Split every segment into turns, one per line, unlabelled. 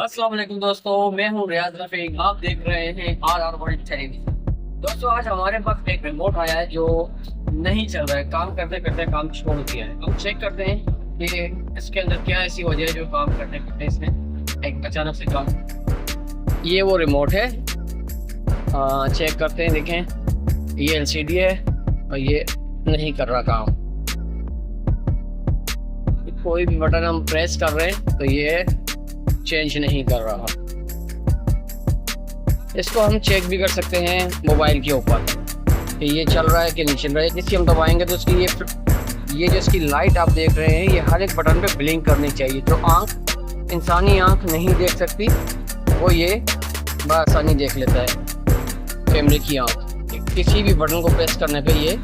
अस्सलाम वालेकुम दोस्तों, मैं हूं रियाज रफीक। आप देख रहे हैं RR वर्ल्ड टेलीविजन। दोस्तों, आज हमारे पास एक रिमोट आया है जो नहीं चल रहा है। काम करते करते काम छोड़ दिया है। हम चेक करते हैं कि इसके अंदर क्या ऐसी वजह है जो काम करते करते इसमें एक अचानक से काम। ये वो रिमोट है। चेक करते हैं। देखें, ये LCD है और ये नहीं कर रहा काम। कोई भी बटन हम प्रेस कर रहे हैं तो ये चेंज नहीं कर रहा। इसको हम चेक भी कर सकते हैं मोबाइल के ऊपर कि ये चल रहा है कि नहीं चल रहा है। जिसकी हम दबाएंगे तो उसकी ये जो इसकी लाइट आप देख रहे हैं, ये हर एक बटन पे ब्लिंक करनी चाहिए। जो आंख, इंसानी आंख नहीं देख सकती, वो ये बआसानी देख लेता है। कैमरे की आंख किसी भी बटन को प्रेस करने पे ये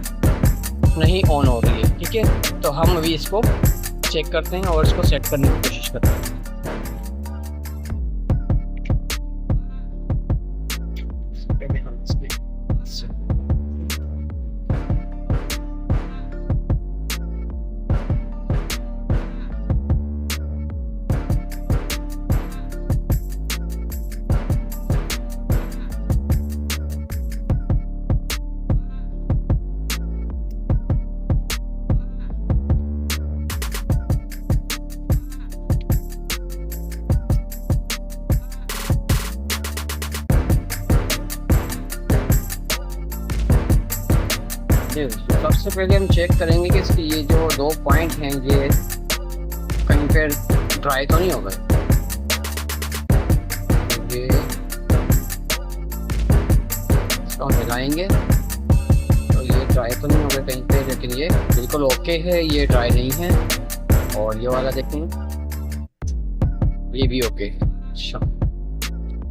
नहीं ऑन हो रही है। ठीक है, तो हम अभी इसको चेक करते हैं और इसको सेट करने की कोशिश करते हैं। सबसे पहले हम चेक करेंगे कि इसकी ये जो 2 पॉइंट हैं ये कहीं पे ड्राई तो नहीं हो गए। ये इसको हम हिलाएंगे तो ये ड्राई तो नहीं हो गए कहीं पे, लेकिन ये बिल्कुल ओके है, ये ड्राई नहीं है। और ये वाला देखें, ये भी ओके। अच्छा,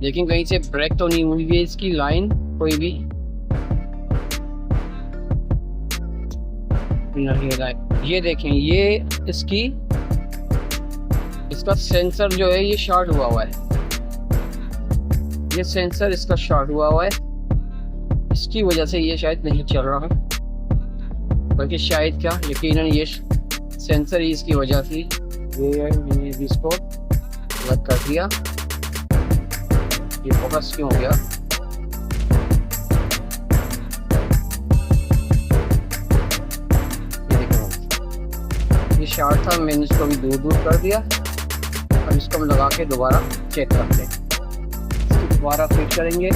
लेकिन कहीं से ब्रेक तो नहीं हुई है इसकी लाइन कोई भी नहीं। ये देखें, ये इसका सेंसर जो है ये शॉर्ट हुआ है। ये सेंसर इसका शॉर्ट हुआ है, इसकी वजह से ये शायद नहीं चल रहा, बल्कि शायद क्या यकीनन ये सेंसर ही इसकी वजह से। ये मैंने इसको अलग कर दिया। ये फोकस क्यों हो गया? शॉर्ट था, मैंने इसको भी दूर कर दिया। अब इसको हम लगा के दोबारा चेक करते हैं। दोबारा फिट करेंगे।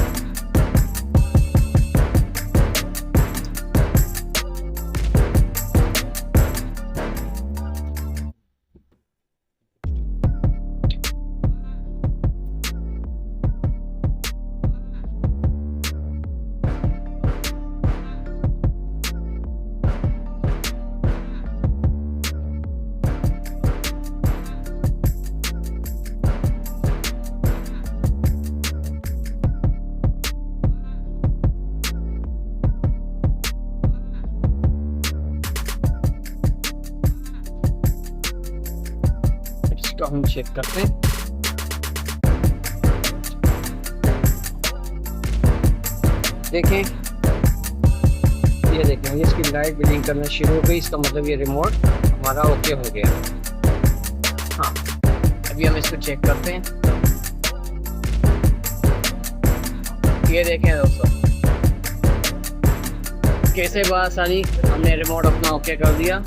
इसको हम चेक करते हैं। देखें, ये देखें, इसकी लाइट ब्लिंक करना शुरू हो गई। इसका मतलब ये रिमोट हमारा ओके हो गया। हाँ, अभी हम इसको चेक करते हैं। ये देखें दोस्तों, कैसे बआसानी हमने रिमोट अपना ओके कर दिया।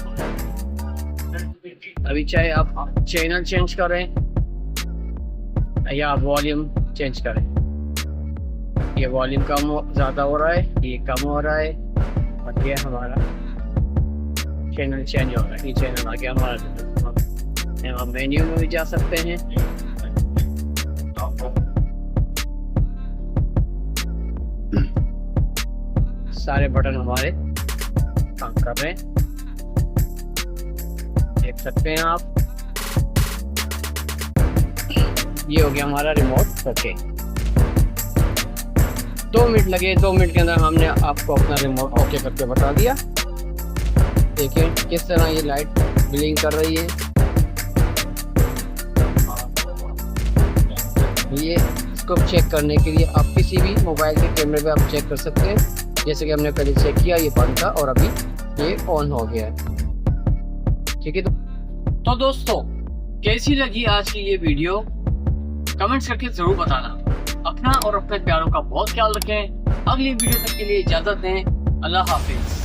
अभी चाहे आप चैनल चेंज करें या आप वॉल्यूम चेंज करें, ये वॉल्यूम ज़्यादा हो रहा है, ये कम हो रहा है, और ये हमारा चैनल चेंज हो रहा है। ये चैनल आ गया हमारा। हम मेन्यू में भी जा सकते हैं। सारे बटन हमारे काम कर रहे हैं, देख सकते हैं आप। ये हो गया हमारा रिमोट ओके। 2 मिनट लगे, 2 मिनट के अंदर हमने आपको अपना रिमोट ओके करके बता दिया। देखिए किस तरह ये लाइट ब्लिंक कर रही है। ये इसको चेक करने के लिए आप किसी भी मोबाइल के कैमरे पे आप चेक कर सकते हैं। जैसे कि हमने पहले चेक किया, ये बंद था और अभी ये ऑन हो गया है। ठीक है, तो दोस्तों कैसी लगी आज की ये वीडियो कमेंट्स करके जरूर बताना। अपना और अपने प्यारों का बहुत ख्याल रखें। अगली वीडियो तक के लिए इजाजत दें। अल्लाह हाफिज।